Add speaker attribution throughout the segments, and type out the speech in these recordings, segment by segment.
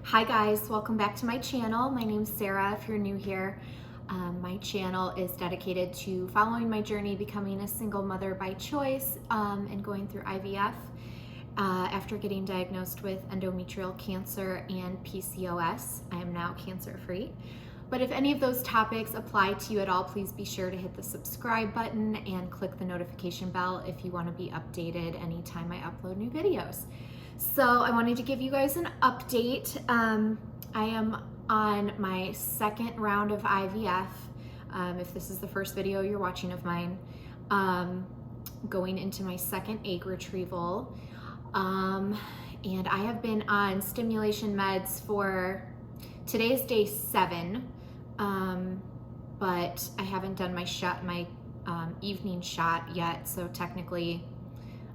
Speaker 1: Hi guys, welcome back to my channel. My name's Sarah if you're new here. My channel is dedicated to following my journey becoming a single mother by choice and going through IVF after getting diagnosed with endometrial cancer and PCOS. I am now cancer free. But if any of those topics apply to you at all, please be sure to hit the subscribe button and click the notification bell if you want to be updated anytime I upload new videos. So I wanted to give you guys an update. I am on my second round of IVF. If this is the first video you're watching of mine, going into my second egg retrieval. And I have been on stimulation meds for, today's day 7, but I haven't done my shot, my evening shot yet. So technically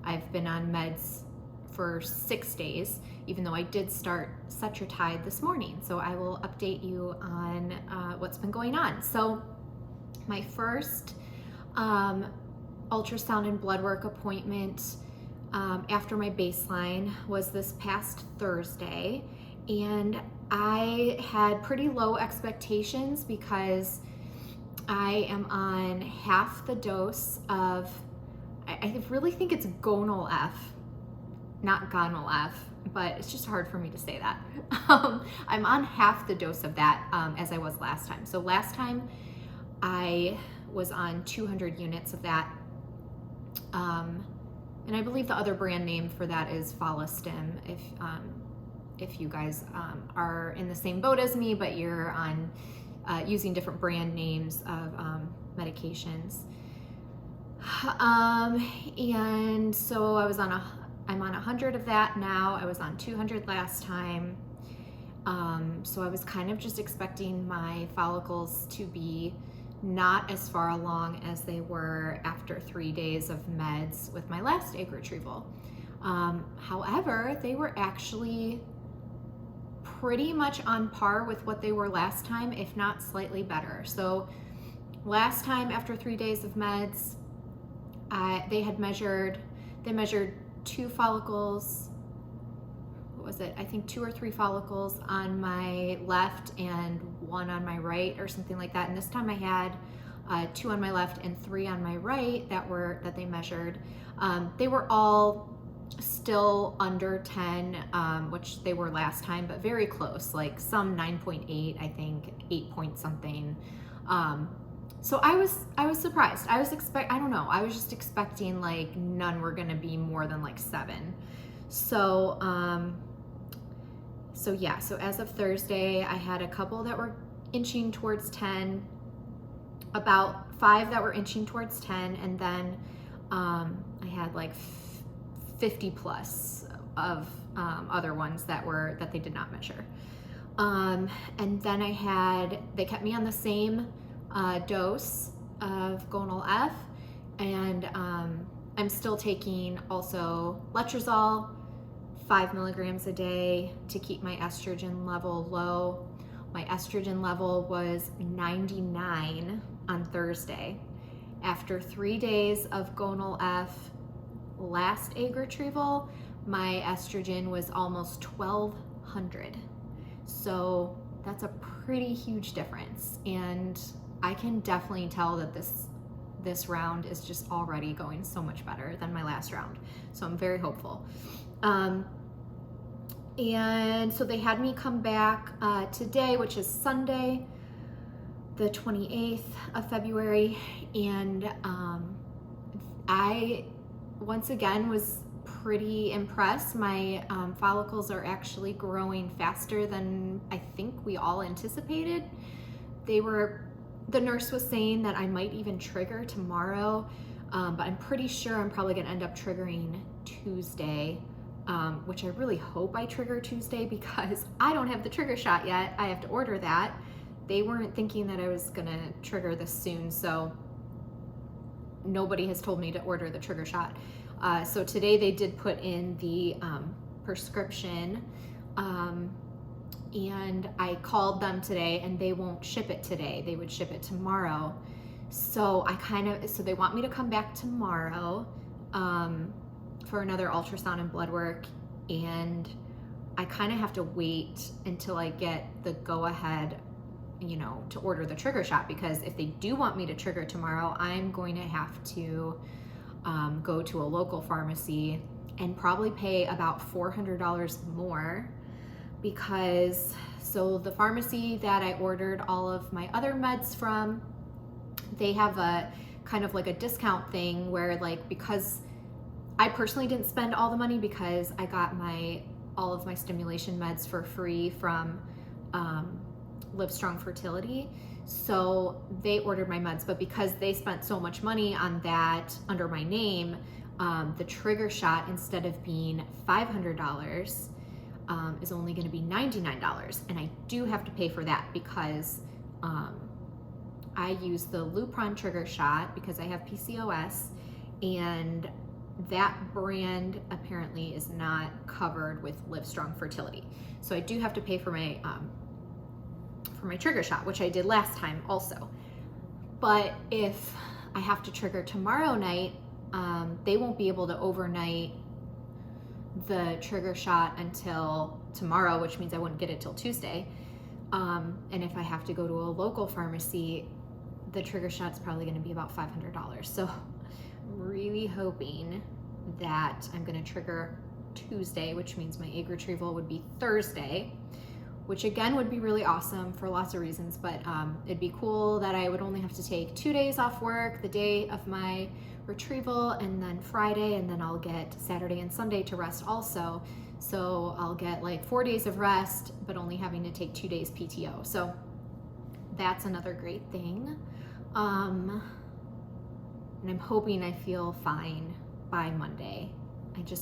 Speaker 1: I've been on meds for 6 days, even though I did start Cetrotide this morning. So I will update you on what's been going on. So my first ultrasound and blood work appointment after my baseline was this past Thursday, and I had pretty low expectations because I am on half the dose of, I really think it's Gonal-f, not Gonal-f, but it's just hard for me to say that. I'm on half the dose of that as I was last time. So last time I was on 200 units of that. And I believe the other brand name for that is Follistim. If you guys are in the same boat as me, but you're on using different brand names of medications. And so I'm on 100 of that now. I was on 200 last time. So I was kind of just expecting my follicles to be not as far along as they were after 3 days of meds with my last egg retrieval. However, they were actually pretty much on par with what they were last time, if not slightly better. So last time after 3 days of meds, they measured 2 follicles. What was it? I think 2 or 3 follicles on my left and 1 on my right, or something like that. And this time I had 2 on my left and 3 on my right that they measured. They were all still under 10, which they were last time, but very close. Like some 9.8, I think 8 point something. So I was surprised. I don't know. I was just expecting like none were gonna be more than like 7. So yeah, so as of Thursday, I had a couple that were inching towards 10, about 5 that were inching towards 10, and then I had like 50 plus of other ones that they did not measure. And then they kept me on the same dose of Gonal-f, and I'm still taking also Retrieval, 5 milligrams a day to keep my estrogen level low. My estrogen level was 99 on Thursday. After 3 days of Gonal-f last egg retrieval, my estrogen was almost 1200. So that's a pretty huge difference, and I can definitely tell that this round is just already going so much better than my last round. So I'm very hopeful. And so they had me come back today, which is Sunday, the 28th of February. And I, once again, was pretty impressed. My follicles are actually growing faster than I think we all anticipated. The nurse was saying that I might even trigger tomorrow, but I'm pretty sure I'm probably gonna end up triggering Tuesday, which I really hope I trigger Tuesday because I don't have the trigger shot yet. I have to order that. They weren't thinking that I was gonna trigger this soon, so nobody has told me to order the trigger shot. So today they did put in the prescription, and I called them today, and they won't ship it today. They would ship it tomorrow. So so they want me to come back tomorrow for another ultrasound and blood work, and I kind of have to wait until I get the go ahead, you know, to order the trigger shot, because if they do want me to trigger tomorrow, I'm going to have to go to a local pharmacy and probably pay about $400 more, because so the pharmacy that I ordered all of my other meds from, they have a kind of like a discount thing where, like, because I personally didn't spend all the money because I got all of my stimulation meds for free from Livestrong Fertility. So they ordered my meds, but because they spent so much money on that under my name, the trigger shot, instead of being $500, is only going to be $99. And I do have to pay for that because I use the Lupron trigger shot because I have PCOS, and that brand apparently is not covered with Livestrong Fertility. So I do have to pay for my trigger shot, which I did last time also. But if I have to trigger tomorrow night, they won't be able to overnight the trigger shot until tomorrow, which means I wouldn't get it till Tuesday. And if I have to go to a local pharmacy, the trigger shot's probably going to be about $500. So I'm really hoping that I'm going to trigger Tuesday, which means my egg retrieval would be Thursday, which again would be really awesome for lots of reasons. But it'd be cool that I would only have to take 2 days off work, the day of my retrieval, and then Friday, and then I'll get Saturday and Sunday to rest also. So I'll get like 4 days of rest, but only having to take 2 days PTO. So that's another great thing. And I'm hoping I feel fine by Monday.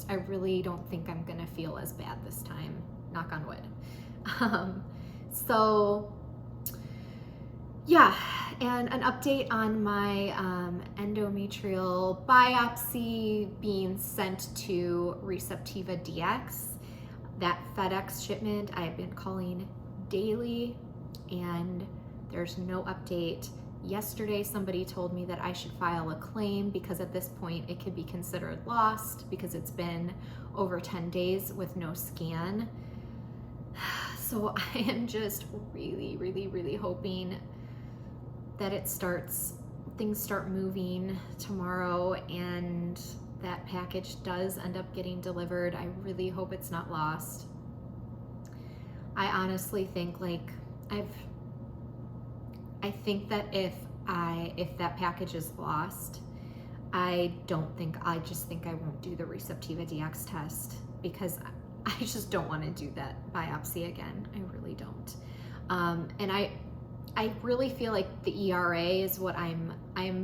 Speaker 1: I really don't think I'm gonna feel as bad this time, knock on wood. So yeah, and an update on my endometrial biopsy being sent to ReceptivaDx. That FedEx shipment I've been calling daily, and there's no update. Yesterday, somebody told me that I should file a claim because at this point it could be considered lost because it's been over 10 days with no scan. So I am just really, really, really hoping that things start moving tomorrow and that package does end up getting delivered. I really hope it's not lost. I honestly think I think that if that package is lost, I just think I won't do the ReceptivaDx test because I just don't want to do that biopsy again. I really don't. And I really feel like the ERA is what I'm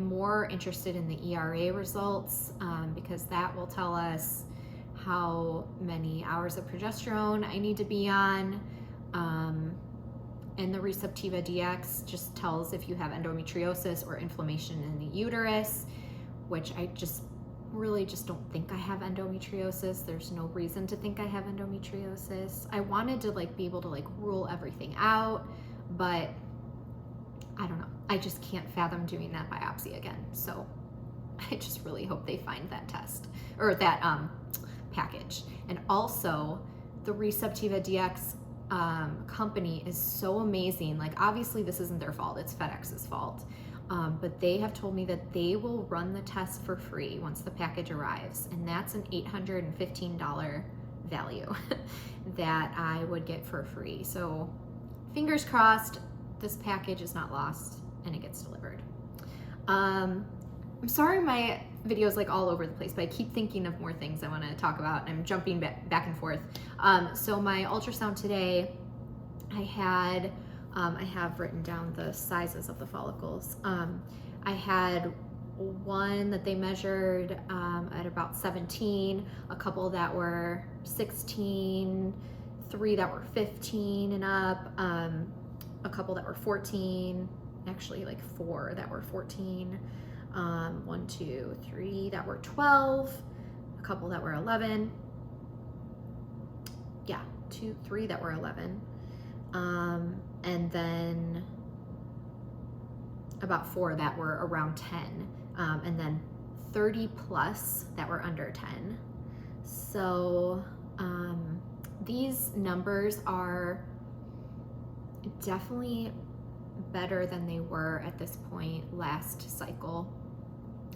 Speaker 1: more interested in, the ERA results, because that will tell us how many hours of progesterone I need to be on. And the ReceptivaDx just tells if you have endometriosis or inflammation in the uterus, which I really don't think I have endometriosis. There's no reason to think I have endometriosis. I wanted to be able to rule everything out, but I don't know. I just can't fathom doing that biopsy again. So I just really hope they find that test or that package. And also the ReceptivaDx company is so amazing. Obviously this isn't their fault, it's FedEx's fault. But they have told me that they will run the test for free once the package arrives. And that's an $815 value that I would get for free. So fingers crossed this package is not lost and it gets delivered. I'm sorry my video is all over the place, but I keep thinking of more things I want to talk about and I'm jumping back and forth. So my ultrasound today, I have written down the sizes of the follicles. I had one that they measured at about 17, a couple that were 16, 3 that were 15 and up, a couple that were 14, actually 4 that were 14, 1, 2, 3 that were 12, a couple that were 11, yeah, 2, 3 that were 11, and then about 4 that were around 10, and then 30 plus that were under 10. So these numbers are definitely better than they were at this point last cycle.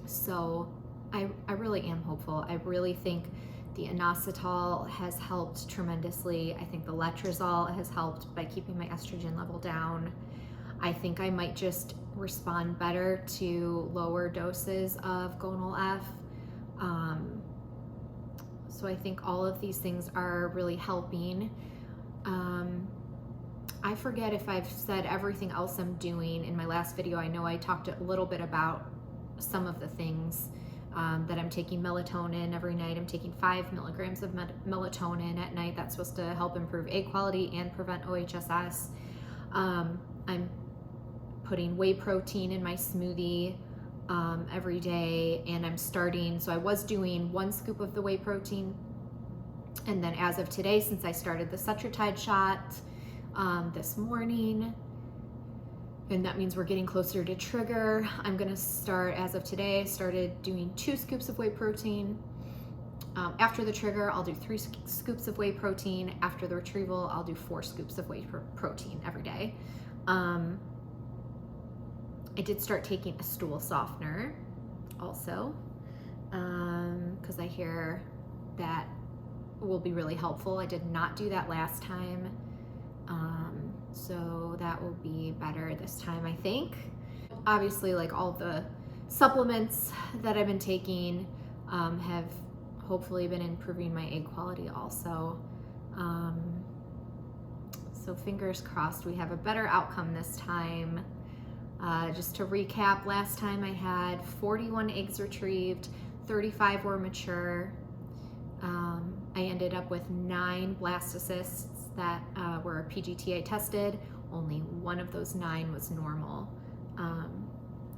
Speaker 1: So I really am hopeful. I really think the inositol has helped tremendously. I think the letrozole has helped by keeping my estrogen level down. I think I might just respond better to lower doses of Gonal-f. So I think all of these things are really helping. I forget if I've said everything else I'm doing in my last video. I know I talked a little bit about some of the things that I'm taking melatonin every night. I'm taking 5 milligrams of melatonin at night. That's supposed to help improve egg quality and prevent OHSS. I'm putting whey protein in my smoothie every day, and I'm starting, so I was doing 1 scoop of the whey protein, and then as of today, since I started the Cetrotide shot this morning, and that means we're getting closer to trigger, I'm gonna start, as of today, I started doing 2 scoops of whey protein. After the trigger, I'll do 3 scoops of whey protein. After the retrieval, I'll do 4 scoops of whey protein every day. I did start taking a stool softener also, because I hear that will be really helpful. I did not do that last time, so that will be better this time, I think. Obviously, like all the supplements that I've been taking have hopefully been improving my egg quality also. So fingers crossed we have a better outcome this time. Just to recap, last time I had 41 eggs retrieved, 35 were mature. I ended up with 9 blastocysts that were PGTA tested. Only 1 of those 9 was normal.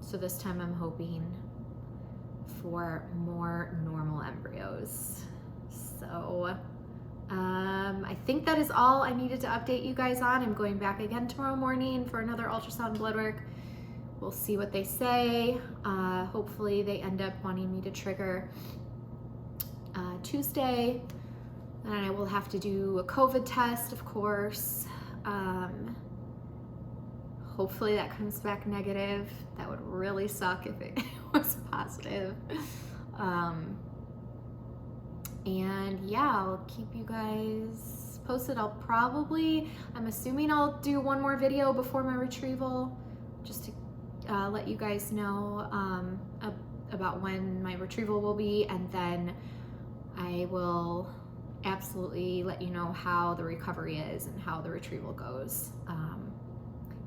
Speaker 1: So this time I'm hoping for more normal embryos. So I think that is all I needed to update you guys on. I'm going back again tomorrow morning for another ultrasound blood work. We'll see what they say. Hopefully they end up wanting me to trigger Tuesday. And I will have to do a COVID test, of course. Hopefully that comes back negative. That would really suck if it was positive. And yeah, I'll keep you guys posted. I'm assuming I'll do 1 more video before my retrieval, just to let you guys know about when my retrieval will be, and then I will absolutely let you know how the recovery is and how the retrieval goes.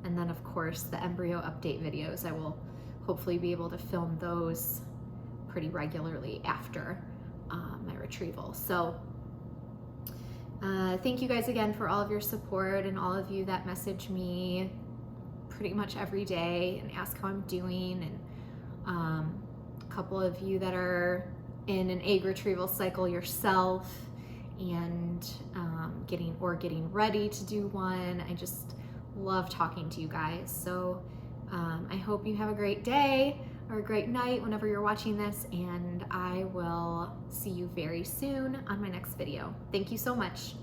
Speaker 1: And then of course the embryo update videos, I will hopefully be able to film those pretty regularly after my retrieval. So thank you guys again for all of your support, and all of you that message me pretty much every day and ask how I'm doing, and a couple of you that are in an egg retrieval cycle yourself and getting ready to do one. I just love talking to you guys. So I hope you have a great day or a great night whenever you're watching this, and I will see you very soon on my next video. Thank you so much.